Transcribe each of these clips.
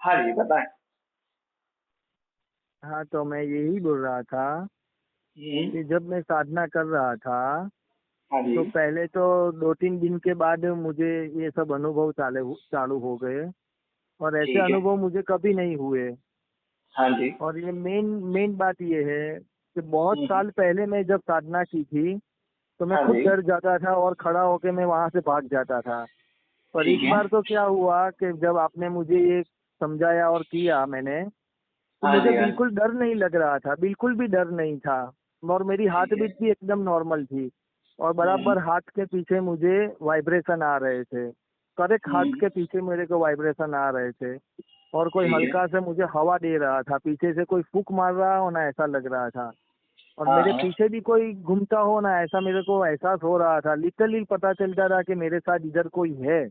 हाँ जी, बताएं। हाँ, तो मैं यही बोल रहा था हम्म। कि जब मैं साधना कर रहा था हाँ जी। तो पहले तो 2-3 दिन के बाद मुझे ये सब अनुभव चालू चालू हो गए। और ऐसे ठीक है। अनुभव मुझे कभी नहीं हुए। हाँ जी। और ये मेन मेन बात ये है कि बहुत हम्म। साल पहले मैं जब साधना की थी तो मैं हाँ खुद जी। डर जाता था और खड़ा होके मैं वहां से भाग जाता था। पर इस ठीक है। बार तो क्या हुआ कि जब आपने मुझे ये समझाया और किया मैंने, तो हाँ मुझे जी। हाँ जी। बिल्कुल डर नहीं लग रहा था, बिल्कुल भी डर नहीं था। और मेरी हार्ट ठीक है। बीट भी एकदम नॉर्मल थी। और हम्म। बराबर हार्ट के पीछे मुझे वाइब्रेशन आ रहे थे। करेक्ट हार्ट हम्म। के पीछे मेरे को वाइब्रेशन आ रहे थे। और कोई ठीक है। हल्का से मुझे हवा दे रहा था, पीछे से कोई फूंक मार रहा हो ना ऐसा लग रहा था। और हाँ मेरे हाँ। पीछे भी कोई घूमता हो ना ऐसा मेरे को एहसास हो रहा था, लिटरली पता चलता था कि मेरे साथ इधर कोई है।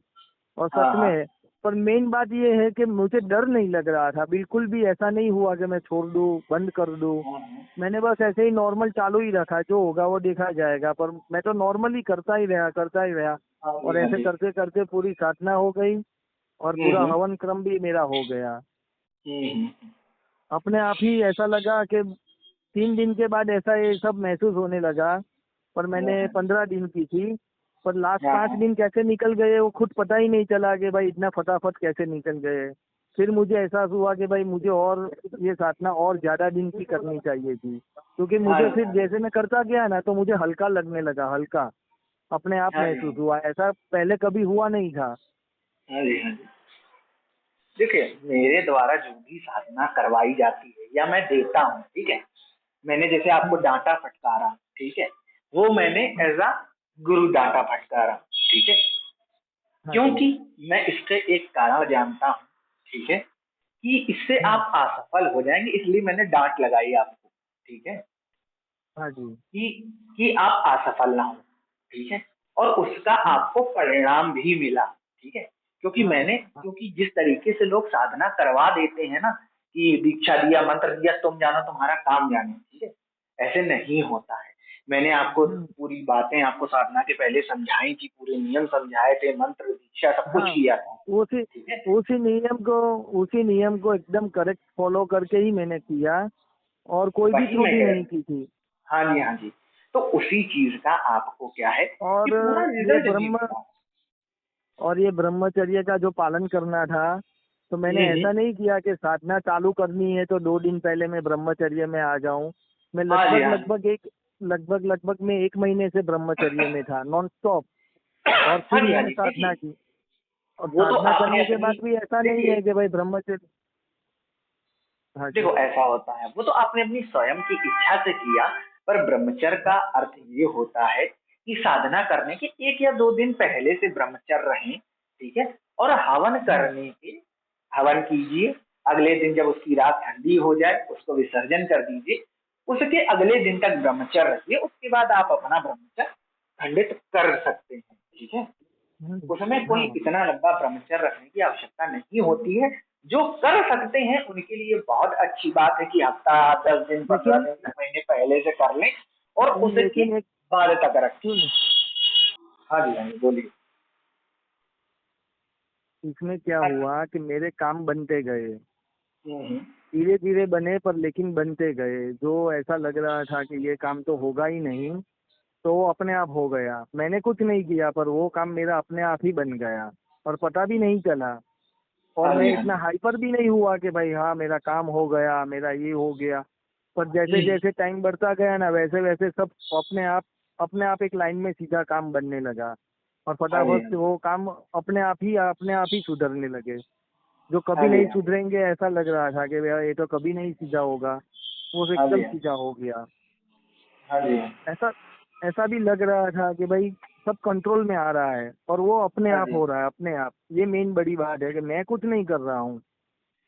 और हाँ सच में हाँ। है। पर मेन बात ये है कि मुझे डर नहीं लग रहा था, बिल्कुल भी ऐसा नहीं हुआ कि मैं छोड़ दूं, बंद कर दूं। हाँ हाँ। मैंने बस ऐसे ही नॉर्मल चालू ही रखा, जो होगा वो देखा जाएगा, पर मैं तो नॉर्मली करता ही रहा करता ही रहा। हाँ जी। और हाँ ऐसे जी। करते करते पूरी साधना हो गई। और पूरा हम्म। हवन क्रम भी मेरा हो गया। हम्म। अपने आप ही ऐसा लगा कि 3 दिन के बाद ऐसा ये सब महसूस होने लगा। पर हाँ मैंने हाँ। 15 दिन की थी। पर लास्ट हाँ पांच हाँ। दिन कैसे निकल गए वो खुद पता ही नहीं चला कि भाई इतना फटाफट कैसे निकल गए। फिर मुझे एहसास हुआ कि भाई मुझे और ये साधना और ज्यादा दिन की करनी चाहिए थी, क्योंकि हाँ मुझे जी। फिर हाँ जी। जैसे मैं करता गया ना तो मुझे हल्का लगने लगा, हल्का अपने आप हाँ जी। महसूस हुआ, ऐसा पहले कभी हुआ नहीं था। हाँ जी। हाँ जी। देखिए, मेरे द्वारा जो भी साधना करवाई जाती है या मैं देता हूँ, ठीक है, मैंने जैसे आपको हम्म। डांटा फटकारा, ठीक है, वो मैंने एज अ गुरु डांटा फटकारा, ठीक है, हाँ जी। क्योंकि मैं इसके एक कारण जानता हूँ, ठीक है, कि इससे हम्म। आप असफल हो जाएंगे, इसलिए मैंने डांट लगाई आपको, ठीक है, हाँ जी। कि आप असफल ना हो, ठीक है, और उसका हाँ आपको परिणाम भी मिला, ठीक है, हाँ हाँ। क्योंकि जिस तरीके से लोग साधना करवा देते हैं ना, कि दीक्षा दिया, मंत्र दिया, तुम जानो तुम्हारा काम जाने, ठीक है, ऐसे नहीं होता है। मैंने आपको हम्म। पूरी बातें आपको साधना के पहले समझाई थी, पूरे नियम समझाए थे, मंत्र दीक्षा सब कुछ हाँ, किया था, उसी ठीक है। उसी नियम को उसी नियम को एकदम करेक्ट फॉलो करके ही मैंने किया। और कोई भी वही मैं त्रुटि कह रहा नहीं हूँ। की थी। हाँ जी। हाँ जी। तो उसी चीज का आपको क्या है कि और पूरा ये रिजल्ट भी ब्रह्म मिला। और ये ब्रह्मचर्य का जो पालन करना था, तो मैंने हम्म। ऐसा नहीं किया कि साधना चालू करनी है तो 2 दिन पहले मैं ब्रह्मचर्य में आ जाऊं। मैं हाँ जी। लगभग हाँ जी। लगभग मैं 1 महीने से ब्रह्मचर्य में था, नॉन स्टॉप। और हाँ फिर जी। हाँ मैंने जी, साधना देखिए, की। और वो तो साधना आपने करने के अपनी, बाद भी ऐसा नहीं देखिए, है कि भाई ब्रह्मचर्य। हाँ जी। देखो ऐसा होता है, वो तो आपने अपनी स्वयं की इच्छा से किया, पर ब्रह्मचर्य का हाँ अर्थ ये होता है कि साधना करने के 1 या 2 दिन पहले से ब्रह्मचर्य रहें, ठीक है, और हवन हाँ करने के, हवन कीजिए, अगले दिन जब उसकी रात ठंडी हो जाए उसको विसर्जन कर दीजिए, उसके अगले दिन तक ब्रह्मचर्य रखिए, उसके बाद आप अपना ब्रह्मचर्य खंडित कर सकते हैं, ठीक है। उसमें कोई हाँ। इतना लंबा ब्रह्मचर्य रखने की आवश्यकता नहीं होती है। जो कर सकते हैं उनके लिए बहुत अच्छी बात है कि हफ्ता, 10 दिन, 15 लेकिन दिन, 1 महीने पहले से कर लें और उसकी लेकिन एक बाद तक रखें। सुन, हाँ जी। हाँ जी, बोलिए। इसमें क्या हाँ जी। हुआ कि मेरे काम बनते गए, हम्म। धीरे धीरे बने पर लेकिन बनते गए। जो ऐसा लग रहा था कि ये काम तो होगा ही नहीं, तो वो अपने आप हो गया। मैंने कुछ नहीं किया पर वो काम मेरा अपने आप ही बन गया। और पता भी नहीं चला। और हाँ मैं जी। हाँ इतना जी। हाइपर भी नहीं हुआ कि भाई हाँ मेरा काम हो गया, मेरा ये हो गया। पर जैसे हम्म। जैसे टाइम बढ़ता गया ना वैसे वैसे सब अपने आप एक लाइन में सीधा काम बनने लगा। और हाँ जी। फटाफट हाँ से जी। वो काम अपने आप ही सुधरने लगे। जो हाँ कभी जी। नहीं हाँ जी। सुधरेंगे ऐसा लग रहा था कि भैया ये तो कभी नहीं सीधा होगा, वो हाँ जी। एकदम हाँ सीधा हो गया। जी। ऐसा ऐसा भी लग रहा था कि भाई सब कंट्रोल में आ रहा है और वो अपने हाँ आप जी। हो रहा है, अपने आप। ये मेन बड़ी बात है कि मैं कुछ नहीं कर रहा हूँ।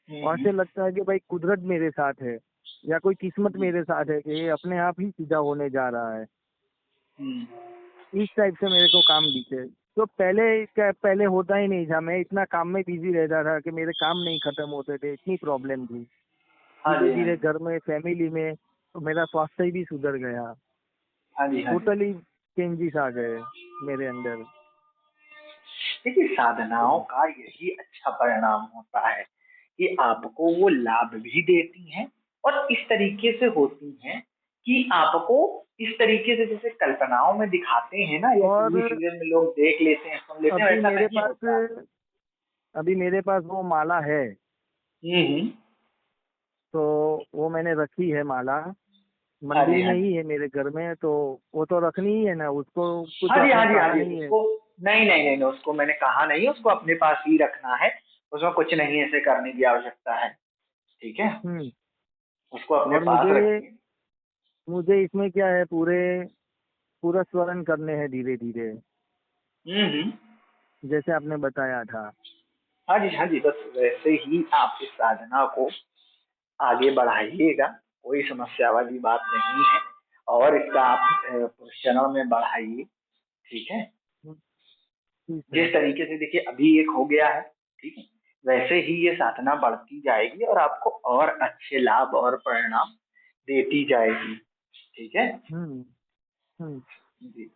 और हम्म। से लगता है कि भाई कुदरत मेरे साथ है या कोई किस्मत जी। मेरे साथ है कि ये अपने आप ही सीधा होने जा रहा है। हम्म। इस टाइप से मेरे को काम दिखे। तो पहले होता ही नहीं था, मैं इतना काम में बिजी रहता था कि मेरे काम नहीं खत्म होते थे, इतनी प्रॉब्लम थी। हाँ धीरे जी। हाँ धीरे जी। घर में, फैमिली में, तो मेरा स्वास्थ्य भी सुधर गया। हाँ जी। हाँ जी। टोटली चेंजेस आ गए मेरे अंदर। देखिए, साधनाओं का यही अच्छा परिणाम होता है कि आपको वो लाभ भी देती हैं और इस तरीके से होती हैं कि आपको इस तरीके से जैसे कल्पनाओं में दिखाते हैं ना, या टीवी और सीरियल में लोग देख लेते हैं, सुन लेते हैं, अभी वैसा मेरे नहीं होता। पास अभी मेरे पास वो माला है, हम्म। तो वो मैंने रखी है माला। हाँ मंदिर जी, हाँ में ही जी। है मेरे घर में, तो वो तो रखनी ही है ना, उसको कुछ हाँ जी, हाँ अपने जी, हाँ कहा जी, नहीं है। उसको नहीं नहीं नहीं नहीं, उसको मैंने कहा नहीं, उसको अपने पास ही रखना है। उसमें कुछ नहीं ऐसे करने की आवश्यकता है। ठीक है। हम्म। उसको अपने और पास मुझे रखिए। मुझे इसमें क्या है, पूरा स्वरण करने हैं धीरे धीरे, हम्म। जैसे आपने बताया था। हाँ जी, हाँ जी, बस वैसे ही आप इस साधना को आगे बढ़ाइएगा। कोई समस्या वाली बात नहीं है। और इसका आप चरण में बढ़ाइए। ठीक है। ठीक है। जिस तरीके से देखिए अभी एक हो गया है, ठीक है, वैसे ही ये साधना बढ़ती जाएगी और आपको और अच्छे लाभ और परिणाम देती जाएगी। ठीक है। हम्म। हम्म। जी।